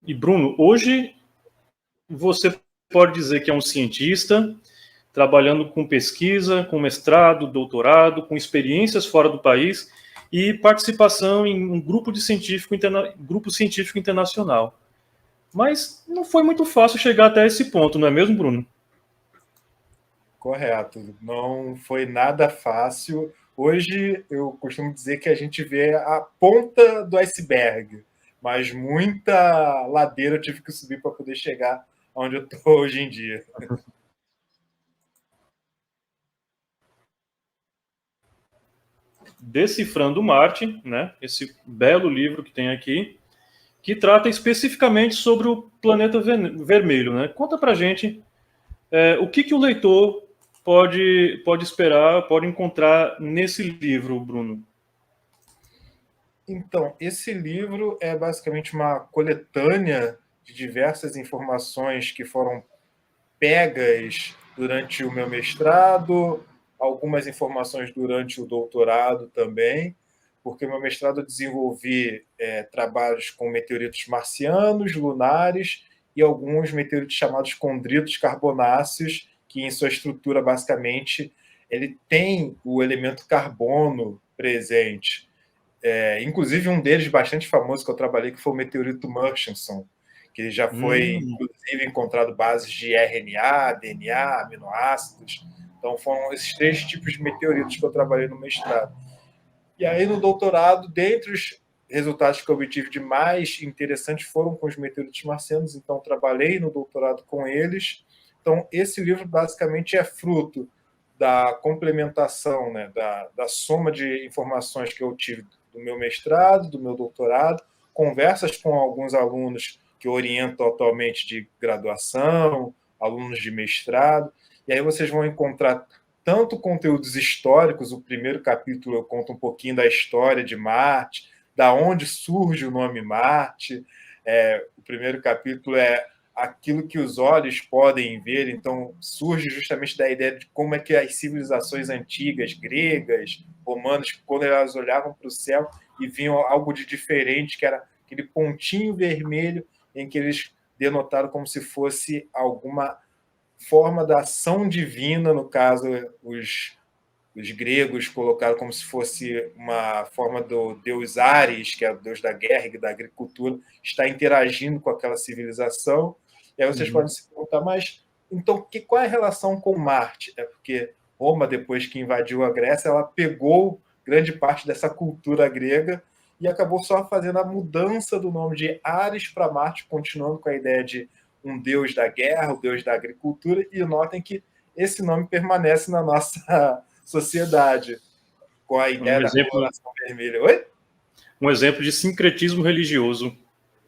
E Bruno, hoje você pode dizer que é um cientista trabalhando com pesquisa, com mestrado, doutorado, com experiências fora do país e participação em um grupo científico internacional. Mas não foi muito fácil chegar até esse ponto, não é mesmo, Bruno? Correto, não foi nada fácil. Hoje eu costumo dizer que a gente vê a ponta do iceberg, mas muita ladeira eu tive que subir para poder chegar onde eu estou hoje em dia. Decifrando Marte, né? Esse belo livro que tem aqui, que trata especificamente sobre o planeta vermelho, né? Conta pra gente o que o leitor pode esperar, pode encontrar nesse livro, Bruno. Então, esse livro é basicamente uma coletânea de diversas informações que foram pegas durante o meu mestrado, algumas informações durante o doutorado também, porque meu mestrado eu desenvolvi trabalhos com meteoritos marcianos, lunares e alguns meteoritos chamados condritos carbonáceos, que em sua estrutura, basicamente, ele tem o elemento carbono presente. Inclusive, um deles bastante famoso que eu trabalhei, que foi o meteorito Murchison, que já foi, inclusive, encontrado bases de RNA, DNA, aminoácidos. Então, foram esses 3 tipos de meteoritos que eu trabalhei no mestrado. E aí, no doutorado, dentre os resultados que eu obtive de mais interessantes foram com os meteoritos marcianos, então trabalhei no doutorado com eles. Então, esse livro basicamente é fruto da complementação, né, da soma de informações que eu tive do meu mestrado, do meu doutorado, conversas com alguns alunos que eu oriento atualmente de graduação, alunos de mestrado, e aí vocês vão encontrar tanto conteúdos históricos, o primeiro capítulo eu conto um pouquinho da história de Marte, da onde surge o nome Marte, o primeiro capítulo é aquilo que os olhos podem ver, então surge justamente da ideia de como é que as civilizações antigas, gregas, romanas, quando elas olhavam para o céu e viam algo de diferente, que era aquele pontinho vermelho em que eles denotaram como se fosse alguma forma da ação divina, no caso, os gregos colocaram como se fosse uma forma do deus Ares, que é o deus da guerra e da agricultura, está interagindo com aquela civilização. E aí vocês podem se perguntar, mas então qual é a relação com Marte? É porque Roma, depois que invadiu a Grécia, ela pegou grande parte dessa cultura grega e acabou só fazendo a mudança do nome de Ares para Marte, continuando com a ideia de um deus da guerra, o deus da agricultura, e notem que esse nome permanece na nossa sociedade, com a ideia da coloração vermelha. Oi? Um exemplo de sincretismo religioso.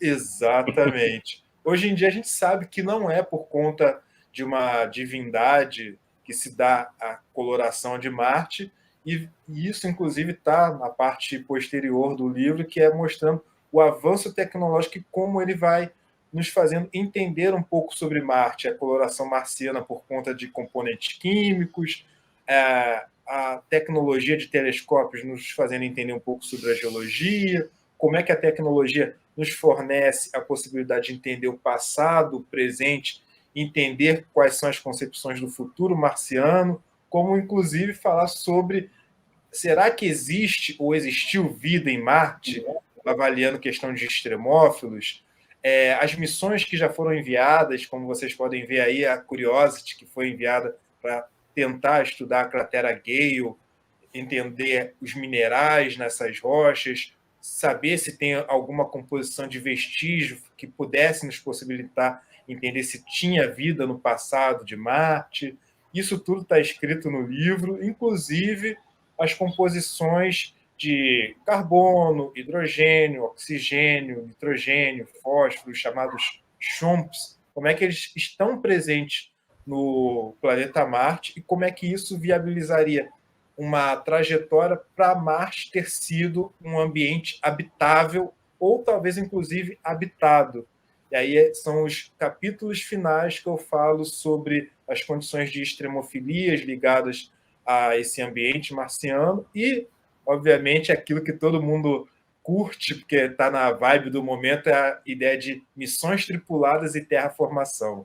Exatamente. Hoje em dia a gente sabe que não é por conta de uma divindade que se dá a coloração de Marte, e isso, inclusive, está na parte posterior do livro, que é mostrando o avanço tecnológico e como ele vai nos fazendo entender um pouco sobre Marte, a coloração marciana por conta de componentes químicos, a tecnologia de telescópios nos fazendo entender um pouco sobre a geologia, como é que a tecnologia nos fornece a possibilidade de entender o passado, o presente, entender quais são as concepções do futuro marciano, como inclusive falar sobre será que existe ou existiu vida em Marte, avaliando questão de extremófilos, as missões que já foram enviadas, como vocês podem ver aí, a Curiosity, que foi enviada para tentar estudar a cratera Gale, entender os minerais nessas rochas, saber se tem alguma composição de vestígio que pudesse nos possibilitar entender se tinha vida no passado de Marte. Isso tudo está escrito no livro, inclusive as composições de carbono, hidrogênio, oxigênio, nitrogênio, fósforo, chamados chumps, como é que eles estão presentes no planeta Marte e como é que isso viabilizaria uma trajetória para Marte ter sido um ambiente habitável ou talvez, inclusive, habitado. E aí são os capítulos finais que eu falo sobre as condições de extremofilias ligadas a esse ambiente marciano e, obviamente, aquilo que todo mundo curte, porque está na vibe do momento, é a ideia de missões tripuladas e terraformação.